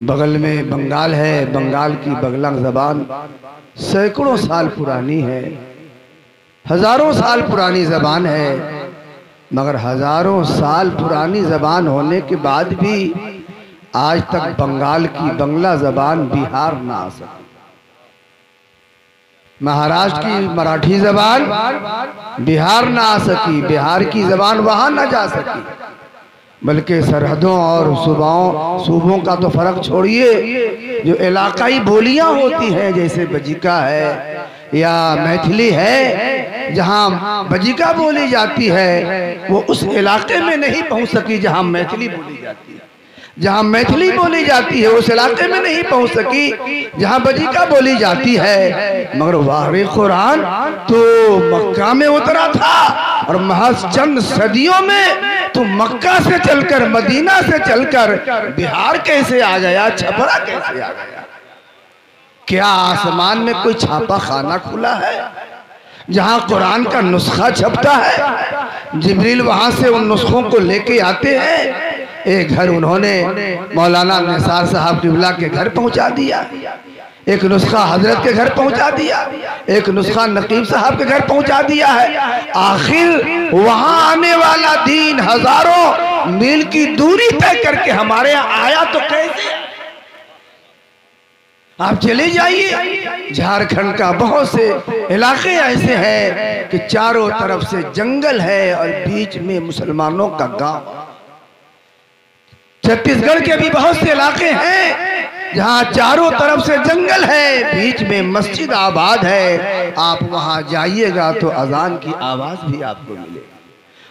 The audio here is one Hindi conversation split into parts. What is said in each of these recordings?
बगल में बंगाल है। बंगाल की बगला ज़बान सैकड़ों साल पुरानी है, हजारों साल पुरानी ज़बान है, मगर हजारों साल पुरानी ज़बान होने के बाद भी आज तक बंगाल की बंगला ज़बान बिहार ना आ सकी। महाराष्ट्र की मराठी ज़बान बिहार ना आ सकी, बिहार की ज़बान वहां ना जा सकी, बल्कि सरहदों और सूबों का तो फर्क छोड़िए, जो इलाकाई बोलियां होती हैं जैसे बजिका है या मैथिली है, जहां बजिका बोली जाती है वो उस इलाके में नहीं पहुंच सकी जहां मैथिली बोली जाती है। जहां मैथिली बोली जाती है उस इलाके में नहीं पहुंच सकी जहां बजिका बोली जाती है। मगर वाहिद कुरान तो मक्का में उतरा था और महज चंद सदियों में तो मक्का से चलकर, मदीना से चलकर बिहार कैसे आ गया, छपरा कैसे आ गया? क्या आसमान में कोई छापा खाना खुला है जहां कुरान का नुस्खा छपता है? जिब्रील वहां से उन नुस्खों को लेके आते हैं। एक घर उन्होंने मौलाना निसार साहब किबला के घर पहुंचा दिया, एक नुस्खा हजरत के घर पहुंचा दिया, एक नुस्खा नकीब साहब के घर पहुंचा दिया है। आखिर वहां आने वाला दीन हजारों मील की दूरी तय करके हमारे यहाँ आया तो कैसे? आप चले जाइए, झारखंड का बहुत से इलाके ऐसे हैं कि चारों तरफ से जंगल है और बीच में मुसलमानों का गांव। छत्तीसगढ़ के भी बहुत से इलाके हैं जहां चारों तरफ से जंगल है, बीच में मस्जिद आबाद है। आप वहां जाइएगा तो अजान की आवाज भी आपको मिलेगी,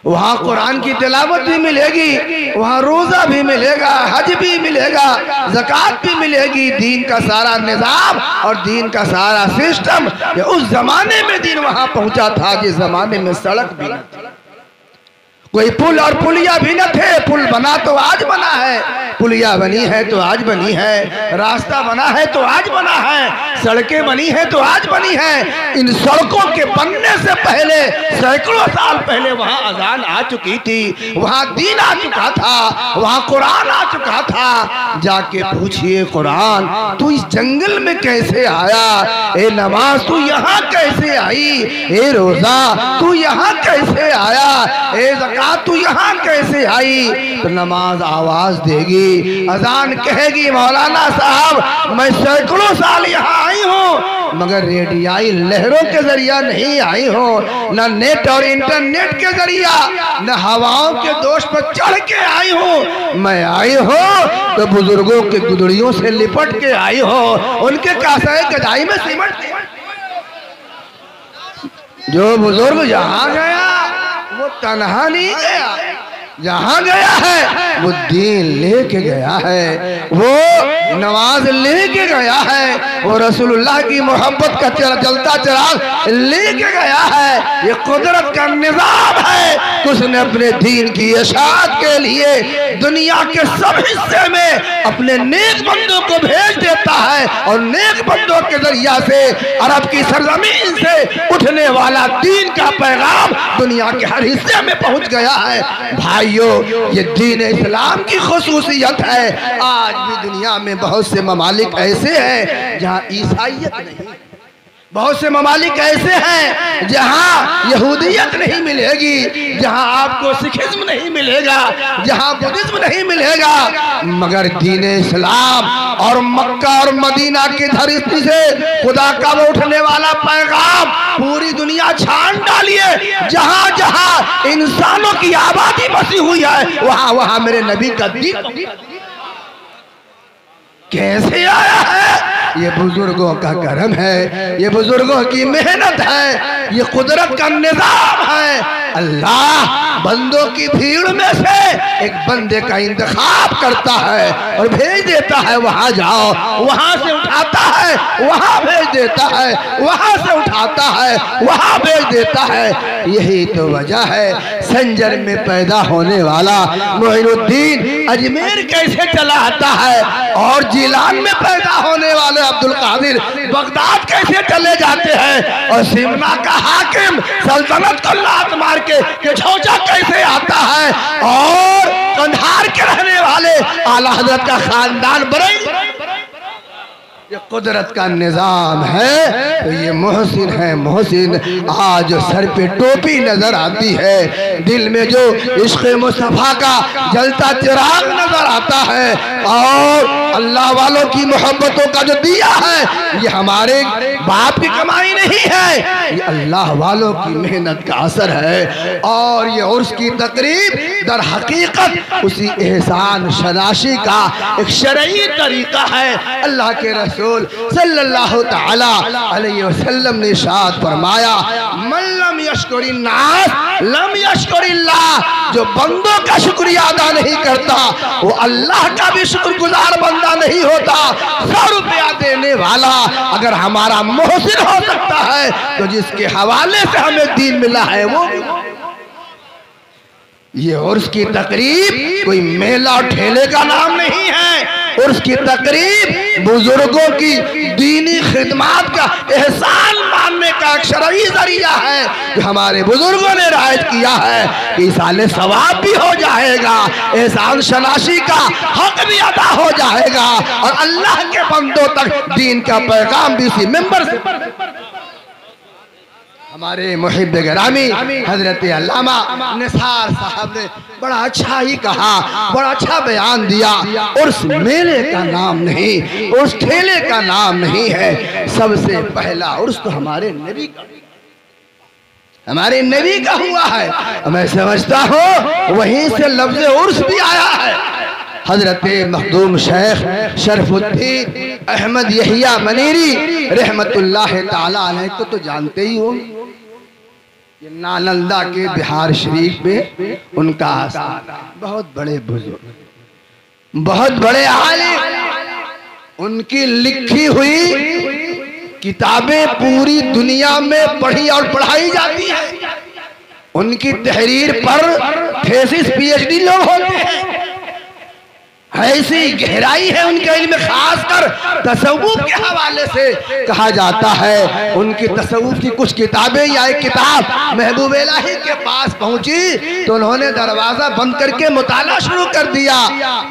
वहां कुरान की तिलावत भी मिलेगी, वहां रोजा भी मिलेगा, हज भी मिलेगा, ज़कात भी मिलेगी। दीन का सारा निज़ाम और दीन का सारा सिस्टम उस जमाने में दीन वहां पहुंचा था जिस जमाने में सड़क भी न थी, कोई पुल और पुलिया भी न थे। पुल बना तो आज बना है, पुलिया बनी है तो आज बनी है, रास्ता बना है तो आज बना है, सड़कें बनी है तो आज बनी है। इन सड़कों के बनने से पहले सैकड़ों साल पहले वहां अजान आ चुकी थी, वहां दीन आ चुका था, वहां कुरान आ चुका था। जाके पूछिए कुरान तू इस जंगल में कैसे आया? ए नमाज तू यहाँ कैसे आई? ए रोजा तू यहाँ कैसे आया? ए ज़कात तू यहाँ कैसे आई? तो नमाज आवाज देगी, अजान कहेगी मौलाना साहब मैं सैकड़ों साल यहाँ आई हूँ, मगर रेडियाई लहरों के जरिया नहीं आई हूँ, न नेट और इंटरनेट के जरिया, न हवाओं के दोष पर चढ़ के आई हूँ। मैं आई हूँ तो बुजुर्गों के गुदड़ियों से लिपट के आई हूँ, उनके कासाए गजाई में सिमट के। जो बुजुर्ग जहाँ गया वो तन्हा नहीं गया, जहाँ गया है वो दीन लेके गया है, वो नमाज लेके गया है, वो रसूलुल्लाह की मोहब्बत का जलता चिराग लेके गया है। ये कुदरत का निजाम है कि उसने अपने दीन की इशाअत के लिए दुनिया के सब हिस्से में अपने नेक बंदों को भेज देता है और नेक बंदों के जरिया से अरब की सरजमीन से उठने वाला दीन का पैगाम दुनिया के हर हिस्से में पहुंच गया है। भाइयों, ये दीन इस्लाम की खुसूसियत है। आज भी दुनिया में बहुत से ममालिक ऐसे हैं जहां ईसाइयत नहीं, बहुत से ममालिक ऐसे हैं जहां यहूदियत नहीं मिलेगी, जहां आपको सिखिज्म नहीं मिलेगा, जहां बुद्धिज्म नहीं मिलेगा, मगर दीन इस्लाम और मक्का और मदीना की धरती से खुदा का उठने वाला पैगाम पूरी दुनिया छान डालिए। जहां जहां इंसानों की आबादी बसी हुई है वहां वहां मेरे नबी का दीन कैसे आया है? ये बुजुर्गों का करम है, ये बुजुर्गों की मेहनत है, ये कुदरत का निजाम है। अल्लाह बंदों की भीड़ में से एक बंदे का इंतखाब करता है और भेज देता है, वहां जाओ, वहां से उठाता है, वहां भेज देता है, वहां से उठाता है, वहां भेज देता है। यही तो वजह है संजर में पैदा होने वाला मोइनुद्दीन अजमेर कैसे चला आता है और जिलान में पैदा होने वाले अब्दुल कादिर बगदाद कैसे चले जाते हैं और सिमना का हाकिम सल्तनत को लात मार के झोंचा कैसे आता है, और कंधार के रहने वाले आला हजरत का खानदान बरेली, ये कुदरत का निजाम है। तो ये मोहसिन है, मोहसिन। आज सर पे टोपी नजर आती है, दिल में जो इश्क़ मुस्तफ़ा का जलता चिराग नजर आता है, और अल्लाह वालों की मोहब्बतों का जो दिया है, ये हमारे बाप की कमाई नहीं है, ये अल्लाह वालों की मेहनत का असर है। और ये उर्स की तकरीब दर हकीकत उसी एहसान शनाशी का एक शरई तरीका है। अल्लाह के रसूल सल्लल्लाहु तआला अलैहि वसल्लम ने इरशाद फरमाया, मन लम यशकुरिन नास लम यशकुरिल्लाह, जो बंदों का शुक्रिया अदा नहीं करता वो अल्लाह का भी शुक्रगुजार बंदा नहीं होता। 100 रुपया देने वाला अगर हमारा मोहसिन हो सकता है, तो जिसके हवाले से हमें दीन मिला है वो। ये उर्स की तकरीब कोई मेला और ठेले का नाम नहीं है, उर्स की तकरीब बुजुर्गों की दीनी खिदमत का एहसान मानने का एक शरई जरिया है, जो हमारे बुजुर्गों ने रायत किया है कि साले सवाब भी हो जाएगा, एहसान शनाशी का हक भी अदा हो जाएगा, और अल्लाह के बंदों तक दीन का पैगाम भी इसी मेंबर से। हमारे मुहिब गिरामी हजरत अल्लामा निसार साहब ने बड़ा अच्छा ही कहा, बड़ा अच्छा बयान दिया। उर्स मेले का नाम नहीं, उर्स ठेले का नाम नहीं है, सबसे पहला उर्स तो हमारे नबी का, हमारे नबी का हुआ है। मैं समझता हूँ वहीं से लफ्ज़ उर्स भी आया है। हजरत मखदूम शेख शरफुद्दीन अहमद यहिया मनीरी रहमतुल्लाह ताला अलैह को तो जानते ही हो, ये नालंदा के बिहार शरीफ में उनका आस्थान, बहुत बड़े बुजुर्ग, बहुत बड़े आलिम, उनकी लिखी हुई किताबें पूरी दुनिया में पढ़ी और पढ़ाई जाती है। उनकी तहरीर पर थेसिस पीएचडी लोग होते हैं। ऐसी गहराई है उनके इल्म, खासकर तसव्वुफ के हवाले से कहा जाता है। उनकी तसव्वुफ की कुछ किताबें, या एक किताब महबूब इलाही के पास पहुंची तो उन्होंने दरवाजा बंद करके मुताला शुरू कर दिया।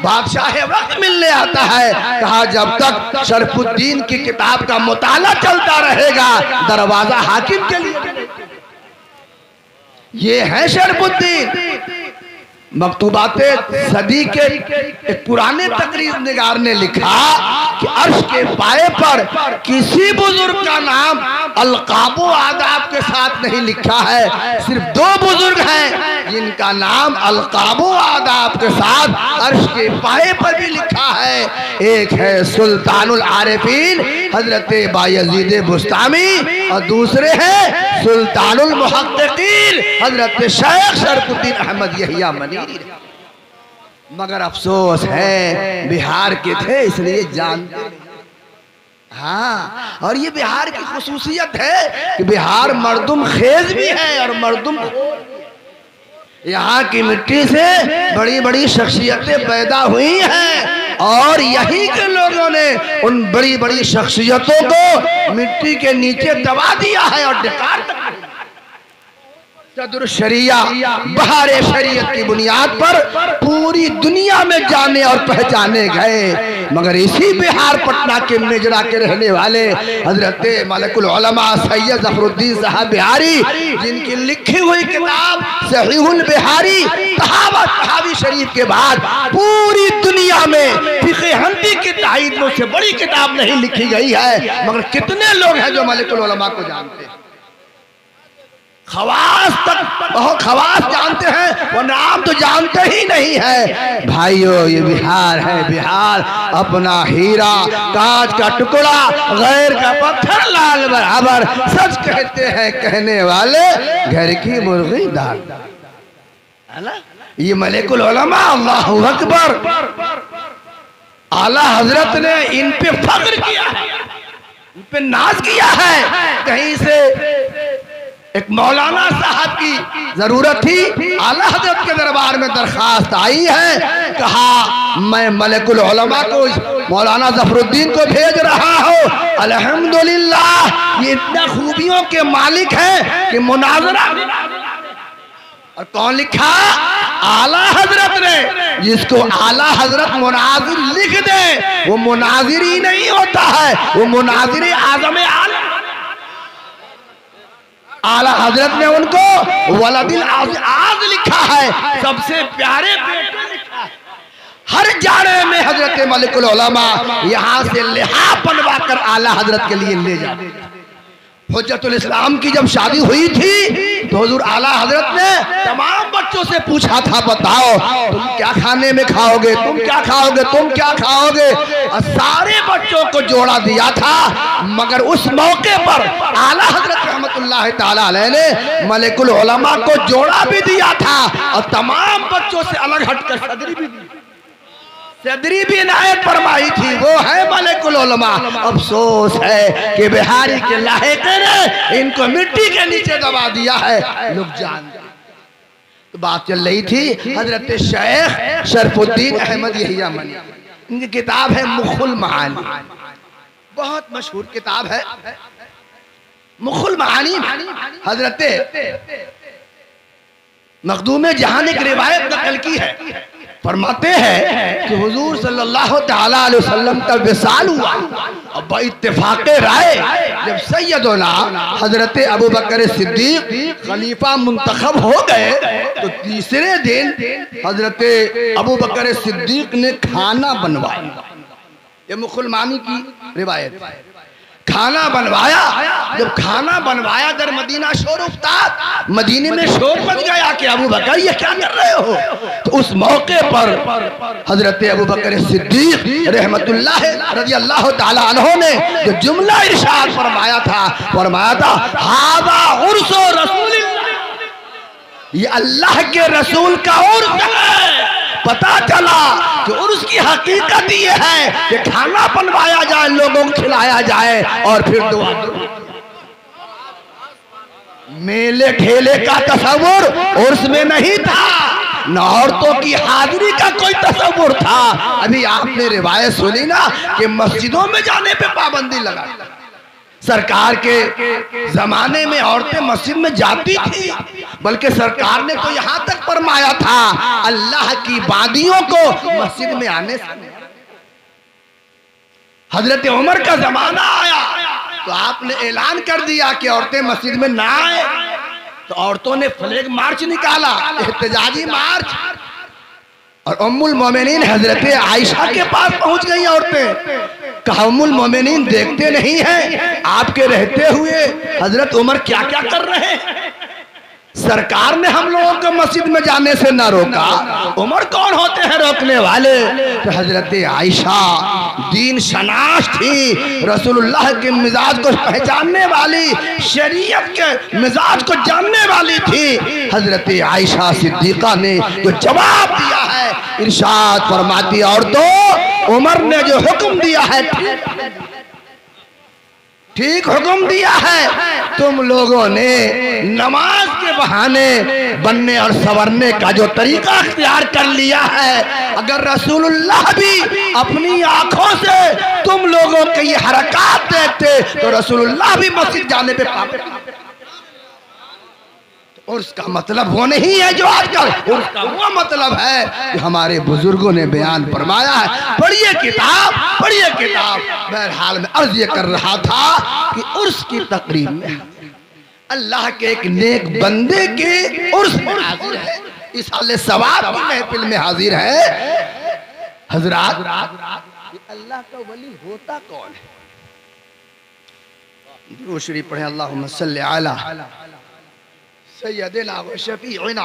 बादशाह वक्त मिलने आता है, कहा जब तक शरफुद्दीन की किताब का मुताला चलता रहेगा दरवाजा हाकिम के लिए। ये है शरफुद्दीन। मकतूबाते सदी के एक पुराने तकरीर निगार ने लिखा कि अर्श के पाए पर किसी बुजुर्ग का नाम अलकाबो आदाब के साथ नहीं लिखा है। सिर्फ 2 बुजुर्ग हैं जिनका नाम अलकाबो आदाब के साथ अर्श के पाए पर भी लिखा है। एक है सुल्तानुल आरिफीन हजरत बायजीद बुस्तामी, और दूसरे हैं सुल्तानुल मुहक्किकीन हजरत शेख शरफुद्दीन अहमद यहिया मनीरी। मगर अफसोस है बिहार के थे इसलिए जानते नहीं। हाँ, और ये बिहार की खुसूसियत है कि बिहार मर्दुम खेज भी है और मर्दुम, यहाँ की मिट्टी से बड़ी बड़ी शख्सियतें पैदा हुई हैं, और यही के लोगों ने उन बड़ी बड़ी शख्सियतों को मिट्टी के नीचे दबा दिया है और डिकार सदर शरिया बहारे शरीयत की बुनियाद पर पूरी दुनिया में जाने और पहचाने गए। मगर इसी बिहार पटना के मेजरा के रहने वाले हजरत मलकुल उलमा सैयद ज़फरुद्दीन साहब बिहारी, जिनकी लिखी हुई किताब सहीहुल बिहारी तहावी शरीफ के बाद पूरी दुनिया में फिक़े हनफी की ताईद में उससे बड़ी किताब नहीं लिखी गई है। मगर कितने लोग हैं जो मलकुल उलमा को जानते हैं? खवास तक बहुत खवास जानते हैं, वो नाम तो जानते ही नहीं है। भाइयों, ये बिहार है, बिहार अपना हीरा कांच का टुकड़ा गैर का पत्थर लाल बराबर, सच कहते हैं कहने वाले घर की मुर्गी दाल, है ना? ये मलिकुल उलमा, अल्लाहु अकबर, आला हजरत ने इन पे फख्र किया है, इन पे नाज किया है। कहीं से एक मौलाना साहब की जरूरत थी, आला हजरत के दरबार में दरखास्त आई है, कहा मैं मलिकुल उलमा को मौलाना ज़फरुद्दीन को भेज रहा हूँ। अल्हम्दुलिल्लाह, ये इतना खूबियों के मालिक हैं कि मुनाजरा और कौन लिखा? आला हजरत ने। जिसको आला हजरत मुनाजिर लिख दे वो मुनाजिर ही नहीं होता है, वो मुनाजिर आज़म आलम। आला हजरत ने उनको वलदिल आज लिखा है, सबसे प्यारे बेटे लिखा है। हर जाने में हजरत मलिकुल उलमा यहाँ से लिहाफ बनवा कर आला हजरत के लिए ले जाते। हुज्जतुल इस्लाम की जब शादी हुई थी तो हुजूर आला हजरत ने तमाम बच्चों से पूछा था, बताओ तुम क्या खाने में खाओगे, तुम क्या खाओगे, तुम क्या खाओगे। और सारे बच्चों को जोड़ा दिया था, मगर उस मौके पर आला हजरत रहमतुल्लाह ताला अलैह ने मलिकुल उलमा को जोड़ा भी दिया था और तमाम बच्चों से अलग हटकर सदरी भी इनायत फरमाई थी। वो है मलिकुल उलमा। अफसोस है कि बिहारी के लाहेके ने इनको मिट्टी के नीचे दबा दिया है। लोग जान तो बात चल रही थी हजरत शेख शरफुद्दीन अहमद यहिया मनी, इनकी किताब है मुखुल महानी, बहुत मशहूर किताब है मुखुल महानी। हजरत मखदूम जहां ने एक रिवायत नकल की है, फरमाते हैं कि हुजूर सल्लल्लाहु ताला अलैहि वसल्लम का विसाल हुआ और बइत्तेफाक़े राय जब सैयदना हजरत अबू बकर सिद्दीक खलीफा मुंतखब हो गए तो तीसरे दिन हजरत अबू बकर सिद्दीक ने खाना बनवाया। ये मुखुल मानी की रिवायत। खाना बनवाया, जब खाना बनवाया दर मदीना शोर उफ्ताद, मदीने में शोर बच गया कि अबू बकर ये क्या कर रहे हो। तो उस मौके पर हजरत अबू बकर सिद्दीक रहमतुल्लाह रज़ियल्लाहु ताला अन्हु ने जो जुमला इरशाद फरमाया था हादा उर्सो रसूलिल्लाह, ये अल्लाह के रसूल का उर्स है। पता चला कि उर्स की हकीकत ये है कि खाना बनवाया जाए, लोगों को खिलाया जाए और फिर दुआ। मेले ठेले का तस्वुर उर्स में नहीं था, न औरतों की हाजिरी का कोई तस्वुर था। अभी आपने रिवायत सुनी ना कि मस्जिदों में जाने पे पाबंदी लगा। सरकार के जमाने में औरतें मस्जिद में जाती थी, बल्कि सरकार ने तो यहाँ तक फरमाया था अल्लाह की बादियों को मस्जिद में आने से। हजरत उमर का जमाना आया तो आपने ऐलान कर दिया कि औरतें मस्जिद में ना आए, तो औरतों ने फ्लैग मार्च निकाला, एहतजाजी मार्च। और उम्मुल मोमिनीन हजरत आयशा के पास पहुंच गई औरतें। कहा उम्मुल मोमिनीन देखते नहीं हैं आपके रहते हुए हजरत उमर क्या क्या कर रहे हैं। सरकार ने हम लोगों को मस्जिद में जाने से ना रोका, उमर कौन होते हैं रोकने वाले। तो हजरत आयशा दीन शनास थी, रसूलुल्लाह के मिजाज को पहचानने वाली, शरीयत के मिजाज को जानने वाली थी। हजरत आयशा सिद्दीका ने जो जवाब दिया है, इरशाद फरमाती औरतों उमर ने जो हुक्म दिया है ठीक हुक्म दिया है। तुम लोगों ने नमाज के बहाने बनने और संवरने का जो तरीका अख्तियार कर लिया है, अगर रसूलुल्लाह भी अपनी आंखों से तुम लोगों के ये हरकत देखते तो रसूलुल्लाह भी मस्जिद जाने पे पाबंद। और उसका मतलब वो नहीं है जो आजकल, उसका वो मतलब है जो हमारे बुजुर्गों ने बयान फरमाया है। पढ़िए किताब, पढ़िए किताब। बहरहाल में अर्ज ये कर रहा था कि उर्स की तकरीब में अल्लाह के एक नेक बंदे के उर्स में हाजिर है, इस हाल सवाब की महफिल में हाजिर है। हजरात अल्लाह का वली होता कौन है? दुरूद शरीफ पढ़े, अल्लाहुम्मा सल्ली अला सय्यदिना व शफीइना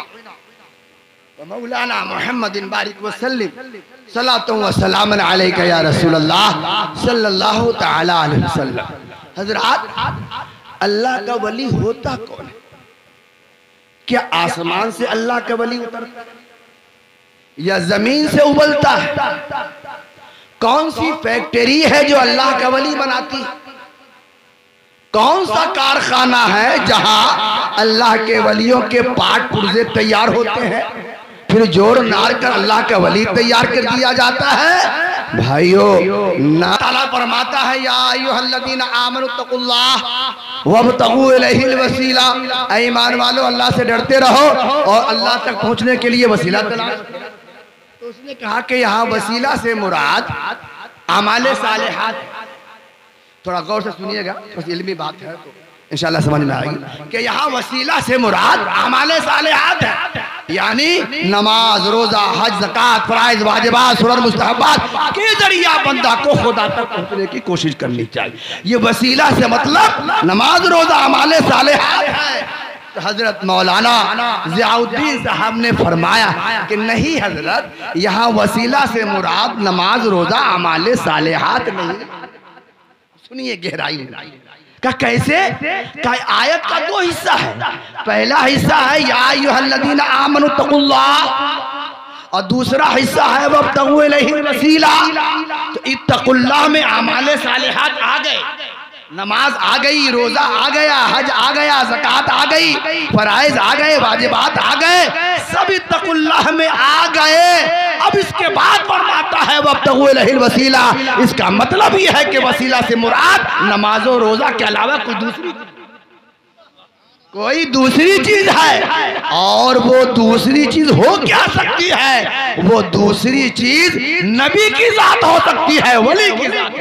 व मौलाना मुहम्मदिन बारिक व सल्लिम सलातु व सलामन अलैका या रसूलल्लाह सल्लल्लाहु तआला अलैहि वसल्लम। हजरात अल्लाह का वली होता कौन है? क्या आसमान से अल्लाह का वली उतरता या जमीन से उबलता है? कौन सी फैक्ट्री है जो अल्लाह का वली बनाती? कौन सा कारखाना है जहां अल्लाह के वलियों के पार्ट पुर्जे तैयार होते हैं, फिर जोड़ नार कर अल्लाह का वली तैयार कर दिया जाता है? भाइयों, ना ताला फरमाता है या अय्युहल्लज़ीना आमनु तक़ुल्लाह वब्तगू इलैहिल वसीला, ऐ ईमान वालों अल्लाह से डरते रहो और अल्लाह तक पहुंचने के लिए वसीला तलाश। तो उसने कहा कि यहाँ वसीला से मुराद अमाले सालिहात। थोड़ा गौर से सुनिएगा, बस इल्मी बात है तो इंशाल्लाह समझ में आएगी कि यहाँ वसीला से मुराद अमाले सालिहात है, यानी नमाज, रोजा, हज, ज़कात, फराइज, वाजिबात, सुनन, मुस्तहबात के जरिया बंदा को खुदा तक पहुंचने की कोशिश करनी चाहिए। ये वसीला से मतलब नमाज, रोजा, अमाले सालिहात है। तो हजरत मौलाना ज़ियाउद्दीन साहब ने फरमाया कि नहीं हजरत, यहाँ वसीला से मुराद नमाज, रोजा, अमाले सालिहात नहीं। सुनिए गहराई में का कैसे का आयत का दो हिस्सा है। पहला हिस्सा है या अय्युहल्लज़ीना आमनु तक़ुल्लाह, और दूसरा हिस्सा है वब्तगू इलैहिल वसीला। तो इत्तक़ुल्लाह में अमाले सालिहात आ गए, नमाज आ गई, रोजा आ गया, हज आ गया, ज़कात आ गई, फराइज आ गए, वाजिबात आ गए, सब इत्तक़ुल्लाह में आ गए। अब इसके बाद फरमाता है वब्तगू इलैहिल वसीला। इसका मतलब यह है कि वसीला से मुराद नमाज और रोजा के अलावा कोई दूसरी चीज है। और वो दूसरी चीज हो क्या सकती है? वो दूसरी चीज नबी की जात हो सकती है, वली की जात।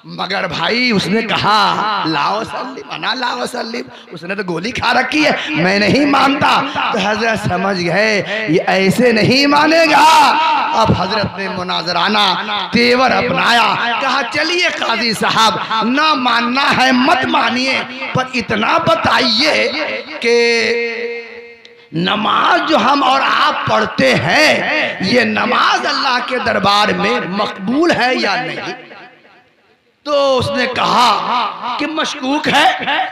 मगर भाई उसने कहा लाओ सल्लिम अना लाओ सल्लिम, उसने तो गोली खा रखी है, मैं नहीं मानता। तो हजरत समझ गए ये ऐसे नहीं मानेगा। अब हजरत ने मुनाजराना तेवर अपनाया, कहा चलिए काजी साहब, ना मानना है मत मानिए, पर इतना बताइए कि नमाज जो हम और आप पढ़ते हैं, ये नमाज अल्लाह के दरबार में मकबूल है या नहीं? तो उसने कहा कि मशकूक है,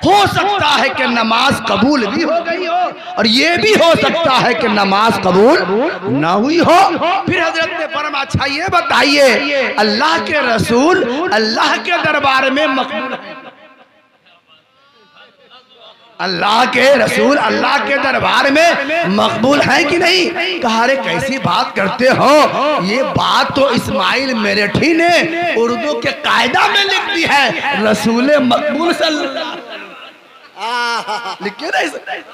हो सकता है कि नमाज कबूल भी हो गई हो और ये भी हो सकता है कि नमाज कबूल ना हुई हो। फिर हजरत ने फरमाया अच्छा ये बताइए, अल्लाह के रसूल अल्लाह के दरबार में मकबूल है? अल्लाह के रसूल अल्लाह के दरबार में मकबूल है कि नहीं? कहा रे कैसी बात करते हो, ये बात तो इस्माइल मेरठी ने उर्दू के कायदा में लिख दी है, रसूल मकबूल सल्लल्लाहु लिखिए ना,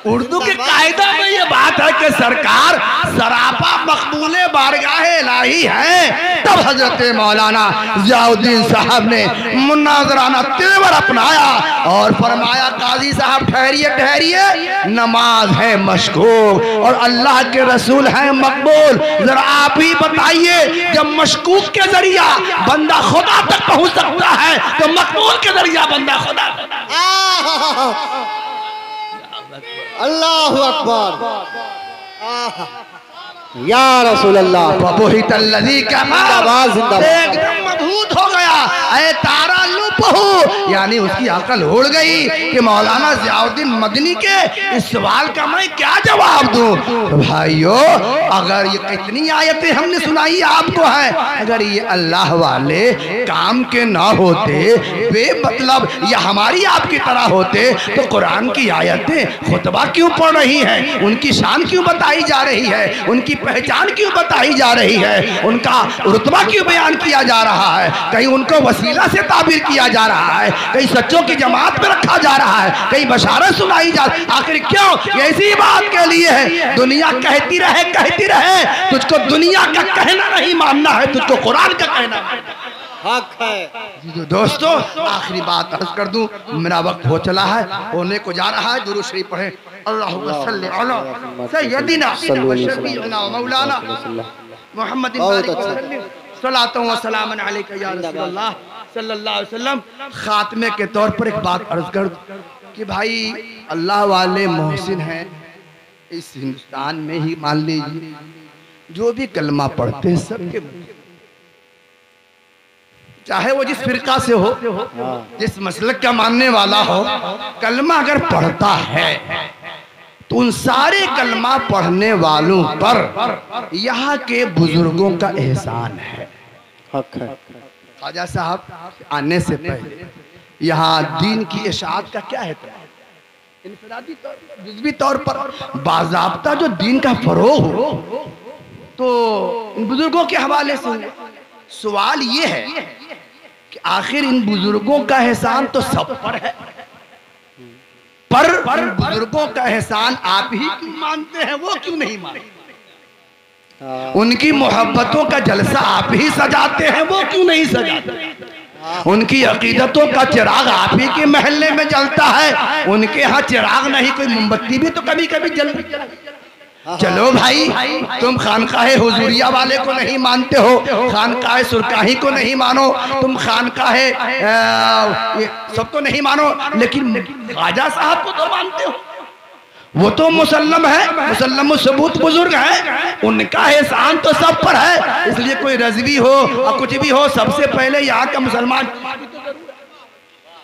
उर्दू के कायदा में ये बात है कि सरकार सरापा मकबूले बारगाहे इलाही है। तब हजरत मौलाना ज़ियाउद्दीन साहब ने मुनाजराना तेवर अपनाया और फरमाया काजी साहब ठहरिए ठहरिए, नमाज है मशकूक और अल्लाह के रसूल है मकबूल। जरा आप ही बताइए, जब मशकूक के जरिया बंदा खुदा तक पहुंच सकता है तो मकबूल के जरिया बंदा खुदा अल्लाहु अकबर या रसूल अल्लाह। एकदम मबहूत हो गया, ऐ तारा लुपहू, यानी उसकी अकल उड़ गई कि मौलाना ज़ियाउद्दीन मदनी के इस सवाल का मैं क्या जवाब दूं। तो भाइयों, अगर ये कितनी आयतें हमने सुनाई आपको है, अगर ये अल्लाह वाले काम के ना होते, बेमतलब या हमारी आपकी तरह होते, तो कुरान की आयतें खुतबा क्यों पढ़ रही हैं, उनकी शान क्यों बताई जा रही है, उनकी पहचान क्यों बताई जा रही है, उनका रुतबा क्यों बयान किया जा रहा है, कहीं उनको वसीला से ताबीर किया जा रहा है, कहीं सच्चों की जमात में रखा जा रहा है, कहीं बशारत सुनाई जा, आखिर क्यों? ऐसी बात के लिए है, दुनिया कहती रहे, तुझको दुनिया का कहना नहीं मानना है, तुझको कुरान का कहना हक है। दोस्तों आखिरी बात अर्ज कर दूं, मेरा वक्त हो चला है, होने को जा रहा है। दुरूद शरीफ पढ़े, अल्लाहुम्मा सल्ली अला सय्यदिना व शफीना व मौलाना मुहम्मदिन सल्लल्लाहु व सलामन अलैका या रसूलल्लाह सल्लल्लाहु अलैहि वसल्लम। खात्मे के तौर पर एक बात अर्ज कर कि भाई अल्लाह वाले मोहसिन हैं इस हिंदुस्तान में ही, मान लीजिए जो भी कलमा पढ़ते हैं सबके, चाहे वो जिस फिरका से हो, जिस मसलक का मानने वाला हो, कलमा अगर पढ़ता है तो उन सारे कलमा पढ़ने वालों पर यहाँ के बुजुर्गों का एहसान है, हक है। ख्वाजा साहब आने से पहले यहाँ दीन की इशाअत का क्या है, इनफरादी तौर पर, जुज़वी तौर पर बाज़ाब्ता जो दीन का फरोग हो, तो इन बुजुर्गों के हवाले से सवाल ये है कि आखिर इन बुजुर्गों का एहसान तो सब पर है, पर बुजुर्गों का एहसान आप ही क्यों मानते हैं, वो क्यों नहीं मानते? उनकी मोहब्बतों का जलसा आप ही सजाते हैं, वो क्यों नहीं सजाते? उनकी अकीदतों का चिराग आप ही के महल्ले में जलता है, उनके यहाँ चिराग नहीं, कोई मोमबत्ती भी तो कभी कभी जल। चलो भाई, तुम खानकाहे हुजूरिया वाले को नहीं मानते हो, खानकाहे सुरकाही को नहीं मानो, तुम खानकाहे सबको नहीं मानो, लेकिन ख्वाजा साहब को तो मानते हो। वो तो मुसल्लम है, मुसल्लम सबूत बुजुर्ग है, उनका एहसान तो सब पर है। इसलिए कोई रज़वी हो और कुछ भी हो, सबसे पहले यहाँ का मुसलमान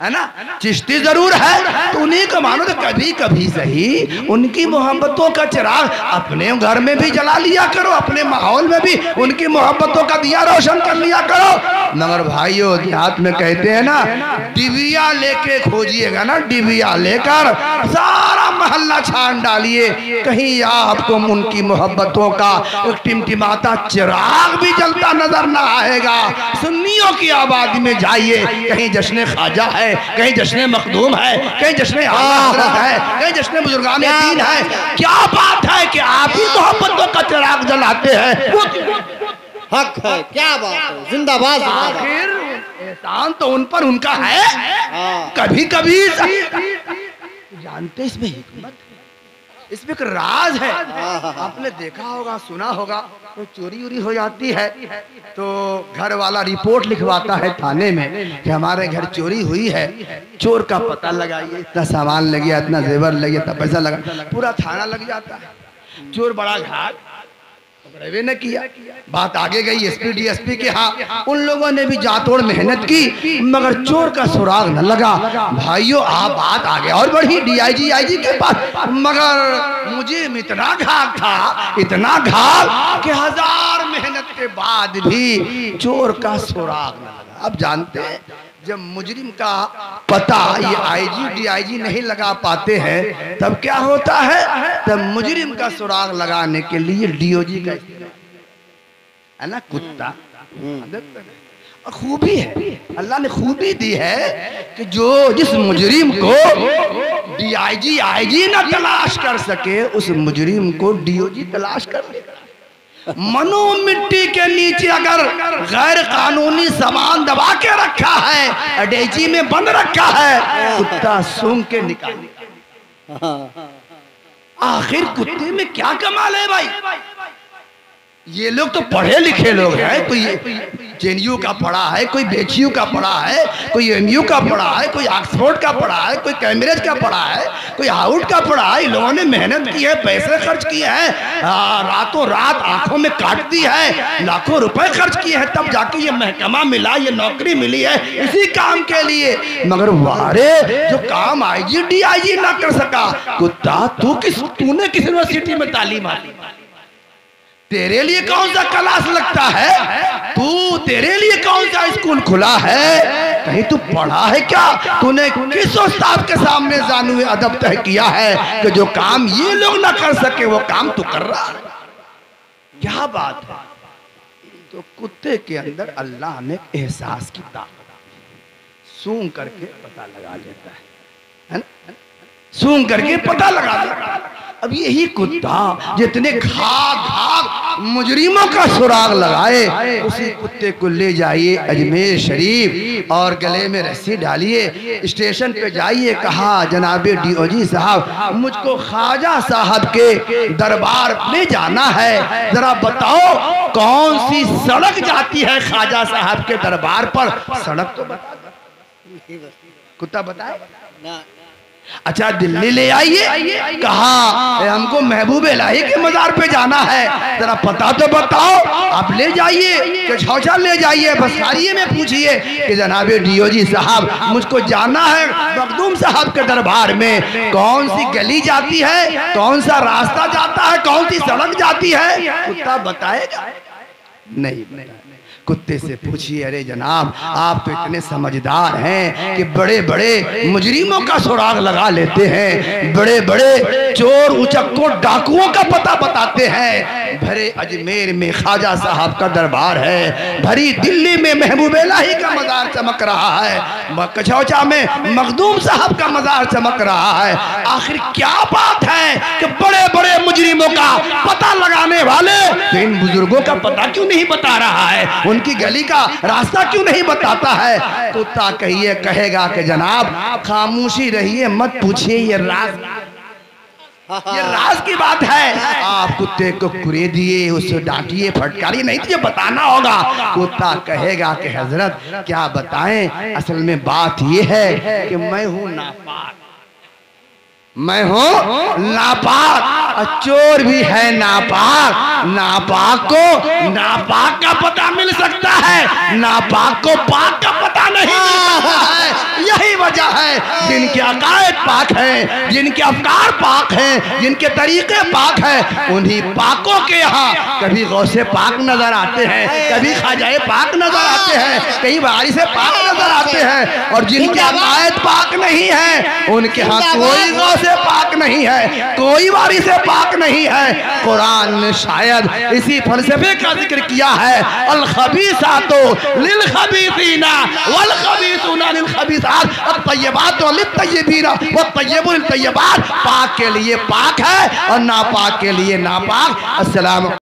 है ना, चिश्ती जरूर है, तो उन्हीं को मानो। तो कभी कभी सही उनकी मोहब्बतों का चिराग अपने घर में भी जला लिया करो, अपने माहौल में भी उनकी मोहब्बतों का दिया रोशन कर लिया करो। मगर भाइयों, देहात में कहते हैं ना, डिबिया लेके खोजिएगा ना, डिबिया लेकर सारा मोहल्ला छान डालिए, कहीं आपको उनकी मोहब्बतों का एक टिमटिमाता चिराग भी जलता नजर ना आएगा। सुन्नियों की आबादी में जाइए, कहीं जश्न ख्वाजा है, कहीं जश्न मखदूम है, कहीं जश्न हज़रत है, कहीं जश्न बुजुर्गान दीन है। क्या बात है कि आप ही मोहब्बतों का चिराग जलाते हैं, वो हक है, क्या बात है, जिंदाबाद। आखिर एहसान तो उन पर उनका है। कभी कभी जानते इसमें हिकमत, इसमें एक राज है। आपने देखा होगा, सुना होगा, तो चोरी उरी हो जाती है तो घर वाला रिपोर्ट लिखवाता है थाने में कि हमारे घर चोरी हुई है, चोर का पता लगाइए, इतना सामान लग गया, इतना जेवर लग गया, इतना पैसा लगा, पूरा थाना लग जाता है। चोर बड़ा घाट पकड़े न किया, बात आगे गई एसपी डीएसपी के यहाँ, उन लोगों ने भी जातोड़ मेहनत की, मगर चोर का सुराग न लगा। भाइयों, आप बात आगे और बढ़ी डीआईजी आईजी के पास, मगर मुझे इतना घात था, इतना घात कि 1000 मेहनत के बाद भी चोर का सुराग न लगा। अब जानते हैं, जब मुजरिम का पता ये आईजी डीआईजी नहीं लगा पाते हैं, तब क्या होता है? तब मुजरिम का सुराग लगाने के लिए डीओजी का है ना, कुत्ता। खूबी है, अल्लाह ने खूबी दी है कि जो जिस मुजरिम को डीआईजी आईजी ना तलाश कर सके, उस मुजरिम को डीओजी तलाश कर लेगा। मनो मिट्टी के नीचे अगर गैर कानूनी सामान दबा के रखा है, अडेची में बंद रखा है, कुत्ता सूंघ के निकाल। आखिर कुत्ते में क्या कमाल है भाई? ये लोग तो पढ़े लिखे लोग हैं, कोई जेएनयू का पढ़ा है, कोई बेचयू का पढ़ा है, कोई एमयू का पढ़ा है, कोई ऑक्सफोर्ड का पढ़ा है, कोई कैम्ब्रिज का पढ़ा है, कोई हार्वर्ड का पढ़ा है। इन लोगों ने मेहनत की है, पैसे खर्च किए हैं, रातों रात आंखों में काट दी है, लाखों रुपए खर्च किए हैं, तब जाके ये महकमा मिला, ये नौकरी मिली है इसी काम के लिए। मगर वारे जो काम आईजी डीआईजी ना कर सका, कुत्ता तूने किस यूनिवर्सिटी में तालीम हासिल, तेरे लिए कौन सा क्लास लगता है, तेरे लिए कौन सा स्कूल खुला है, कहीं तू पढ़ा है क्या? तूने किस उस्ताद के सामने जानू अदब तय किया है कि जो काम ये लोग ना कर सके वो काम तू कर रहा है? क्या बात है? तो कुत्ते के अंदर अल्लाह ने एहसास की ताकत, सूंघ करके पता लगा लेता है ना, सूंघ करके पता लगा लेता है। अब यही कुत्ता जितने घाघ मुजरिमों का सुराग लगाए, उसी कुत्ते को ले जाइए अजमेर शरीफ और गले में रस्सी डालिए, स्टेशन पे जाइए, कहा जनाबे डीओजी साहब, मुझको ख्वाजा साहब के दरबार में जाना है, जरा बताओ कौन सी सड़क जाती है ख्वाजा साहब के दरबार पर? सड़क तो बता, कुत्ता बताए ना। अच्छा, दिल्ली ले आइए, कहा हमको महबूब इलाही के मजार पे जाना है, जरा पता तो बताओ। आप ले जाइए कि छौछा ले जाइए, बसारिये में पूछिए कि जनाबे डीओजी साहब, मुझको जाना है मखदूम साहब के दरबार में, कौन सी गली जाती है, कौन सा रास्ता जाता है, कौन सी सड़क जाती है? कुत्ता बताएगा नहीं। कुत्ते से पूछिए, अरे जनाब आप तो इतने समझदार हैं कि बड़े बड़े मुजरिमों का सुराग लगा लेते हैं, बड़े बड़े चोर उचक्कों डाकुओं का पता बताते हैं। भरे अजमेर में ख्वाजा साहब का दरबार है, भरी दिल्ली में महबूब इलाही का मजार चमक रहा है, कचौचा में मखदूम साहब का मजार चमक रहा है। आखिर क्या बात है कि बड़े बड़े मुजरिमों का पता लगाने वाले तो इन बुजुर्गों का पता क्यों नहीं बता रहा है, उनकी गली का रास्ता क्यों नहीं बताता है? कुत्ता कहिए कहेगा कि जनाब खामोशी रहिए, मत पूछिए, ये राज की बात है। आप कुत्ते को कुरे दिए, उसे डांटिए, फटकारिए, नहीं तो ये बताना होगा। कुत्ता कहेगा कि हजरत क्या बताएं, असल में बात ये है कि मैं हूं नापाक, मैं हूं नापाक, चोर भी है नापाक। नापाक को नापाक का पता मिल सकता है, नापाक को पाक का पता नहीं मिल सकता है। यही वजह है जिनके अकायद पाक हैं, जिनके अफकार पाक हैं, जिनके तरीके पाक हैं, उन्हीं पाकों के यहाँ कभी गौसे पाक नजर आते हैं, कभी ख्वाजाए पाक नजर आते हैं, कहीं वारिस पाक नजर आते हैं। और जिनके अकायद पाक नहीं है उनके यहाँ कोई गौसे पाक नहीं है, कोई वारिस पाक नहीं है। कुरान ने शायद इसी फलसफे का जिक्र किया है, अल खबीसातो लिल खबीसीना वल खबीसूना लिल खबीसात अत तय्यबातो लित तय्यबीना व तय्यबुल लित तय्यबात। पाक के लिए पाक है और नापाक के लिए नापाक। अस्सलाम।